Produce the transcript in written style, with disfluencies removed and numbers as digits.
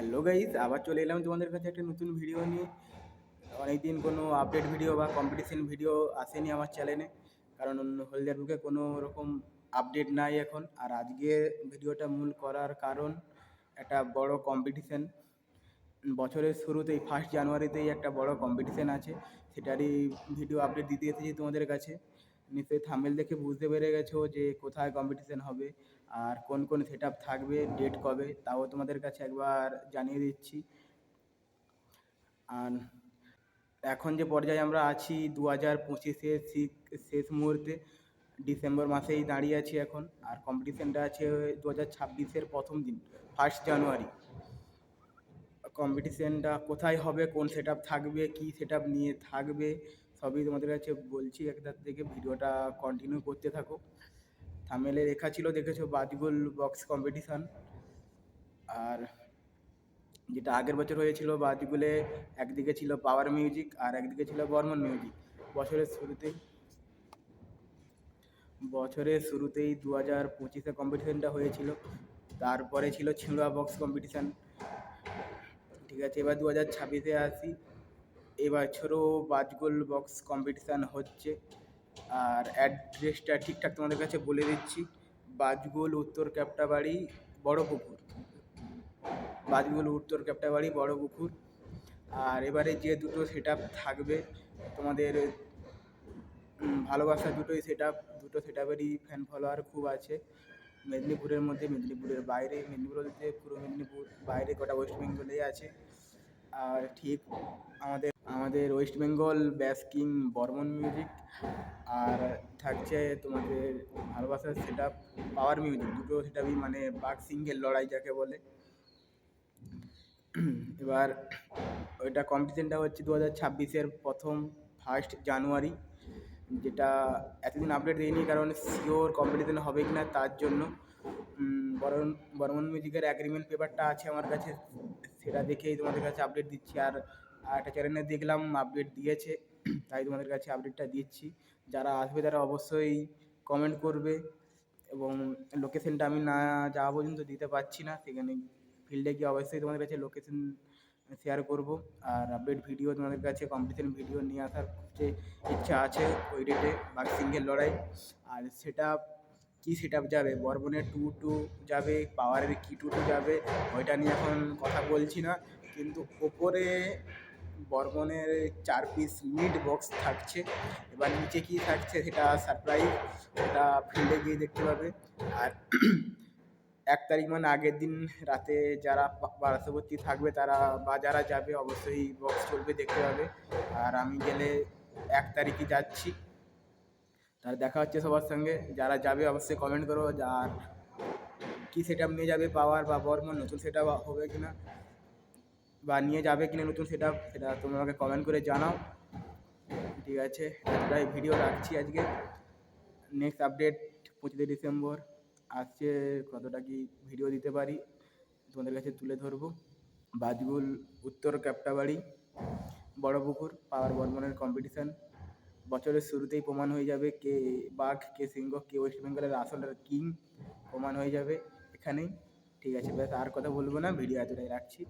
Hello guys, আবার চলে এলাম তোমাদের কাছে একটা নতুন ভিডিও নিয়ে। অনেকদিন কোনো আপডেট ভিডিও বা কম্পিটিশন ভিডিও আসেনি আমার চ্যানেলে, কারণ হলদিয়ার বুকে কোনো রকম আপডেট নাই এখন। আর আজকে ভিডিওটা মূল করার কারণ একটা বড় কম্পিটিশন বছরের শুরুতেই 1 জানুয়ারিতেই একটা বড় কম্পিটিশন আছে, সেটারই ভিডিও আপডেট দিতে এসেছি তোমাদের কাছে। নিশ্চয়ই থাম্বনেল দেখে বুঝতে পেরে গেছো যে কোথায় কম্পিটিশন হবে আর কোন কোন সেট আপ থাকবে, ডেট কবে, তাও তোমাদের কাছে একবার জানিয়ে দিচ্ছি। আর এখন যে পর্যায়ে আমরা আছি 2025-এর শেষ মুহূর্তে, ডিসেম্বর মাসেই দাঁড়িয়ে আছি এখন। আর কম্পিটিশনটা আছে 2026-এর প্রথম দিন, 1 জানুয়ারি। কম্পিটিশনটা কোথায় হবে, কোন সেট আপ থাকবে, কী সেট আপ নিয়ে থাকবে, সবই তোমাদের কাছে বলছি। একটার থেকে ভিডিওটা কন্টিনিউ করতে থাকো। থাম্বনেলে লেখা ছিল, দেখেছো, বাজগুল বক্স কম্পিটিশান। আর যেটা আগের বছর হয়েছিল, বাজগুলে একদিকে ছিল পাওয়ার মিউজিক আর একদিকে ছিল বর্মন মিউজিক। বছরের শুরুতেই বছরের শুরুতেই 2025-এ কম্পিটিশানটা হয়েছিল। তারপরে ছিল ছিঁড়া বক্স কম্পিটিশান। ঠিক আছে, এবার 2026-এ আসি। এবছরও বাজগোল বক্স কম্পিটিশান হচ্ছে। আর অ্যাড্রেসটা ঠিকঠাক তোমাদের কাছে বলে দিচ্ছি: বাজগোল উত্তর ক্যাপ্টাবাড়ি, বড় পুকুর। বাজগোল উত্তর ক্যাপ্টাবাড়ি, বড় পুকুর। আর এবারে যে দুটো সেট আপ থাকবে তোমাদের, ভালোবাসা দুটোই সেট আপ। দুটো সেট আপেরই ফ্যান ফলোয়ার খুব আছে মেদিনীপুরের মধ্যে, মেদিনীপুরের বাইরে, মেদিনীপুর বলতে পুরো মেদিনীপুর, বাইরে কটা ওয়েস্ট বেঙ্গলেই আছে। আর ঠিক আমাদের ওয়েস্ট বেঙ্গল ব্যাস কিং বর্মন মিউজিক। আর থাকছে তোমাদের ভালোবাসার সেট আপ পাওয়ার মিউজিক। দুটো সেট আপই মানে বাঘ সিঙ্গেল লড়াই যাকে বলে। এবার ওইটা কম্পিটিশনটা হচ্ছে 2026-এর প্রথম 1 জানুয়ারি, যেটা এতদিন আপডেট দিইনি কারণ শিওর কম্পিটিশন হবে কি না তার জন্য। বর্মন মিউজিকের অ্যাগ্রিমেন্ট পেপারটা আছে আমার কাছে, সেটা দেখেই তোমাদের কাছে আপডেট দিচ্ছি। আর একটা চ্যানেলে দেখলাম আপডেট দিয়েছে, তাই তোমাদের কাছে আপডেটটা দিচ্ছি। যারা আসবে তারা অবশ্যই কমেন্ট করবে, এবং লোকেশনটা আমি না যাওয়া পর্যন্ত দিতে পারছি না, সেখানে ফিল্ডে গিয়ে অবশ্যই তোমাদের কাছে লোকেশন শেয়ার করব। আর আপডেট ভিডিও তোমাদের কাছে কম্পিটিশন ভিডিও নিয়ে আসার যে ইচ্ছা আছে ওই ডেটে, বাঘ সিঙ্গেল লড়াই। আর সেটা কী সেট আপ যাবে, বর্মনের 2-2 যাবে, পাওয়ারের কি 2-2 যাবে, ওইটা নিয়ে এখন কথা বলছি না। কিন্তু ওপরে বর্মনের 4 পিস মিড বক্স থাকছে। এবার নিচে কী থাকছে সেটা সারপ্রাইজ, সেটা ফিল্ডে গিয়ে দেখতে পাবে। আর 1 তারিখ মানে আগের দিন রাতে যারা পার্শ্ববর্তী থাকবে তারা বা যারা যাবে অবশ্যই বক্স চলবে, দেখতে পাবে। আর আমি গেলে 1 তারিখই যাচ্ছি। তার দেখা হচ্ছে সবার সঙ্গে। যারা যাবে অবশ্যই কমেন্ট করো, আর কী সেট আপ নিয়ে যাবে, পাওয়ার বা বর্মন, নতুন সেট আপ হবে কি না, বা নিয়ে যাবে কিনা নতুন সেট আপ, সেটা তোমরা আমাকে কমেন্ট করে জানাও। ঠিক আছে, এতটাই, ভিডিও রাখছি আজকে। নেক্সট আপডেট 25 ডিসেম্বর আসছে, কতটা কি ভিডিও দিতে পারি তোমাদের কাছে তুলে ধরবো। বাজগুল উত্তর ক্যাপ্টাবাড়ি, বড় পুকুর, পাওয়ার বর্মনের কম্পিটিশান। বছরের শুরুতেই প্রমাণ হয়ে যাবে কে বাঘ, কে সিংহ, কে ওয়েস্ট বেঙ্গলের আসল কিং, প্রমাণ হয়ে যাবে এখানেই। ঠিক আছে, ব্যাস আর কথা বলবো না, ভিডিও এতটাই রাখছি।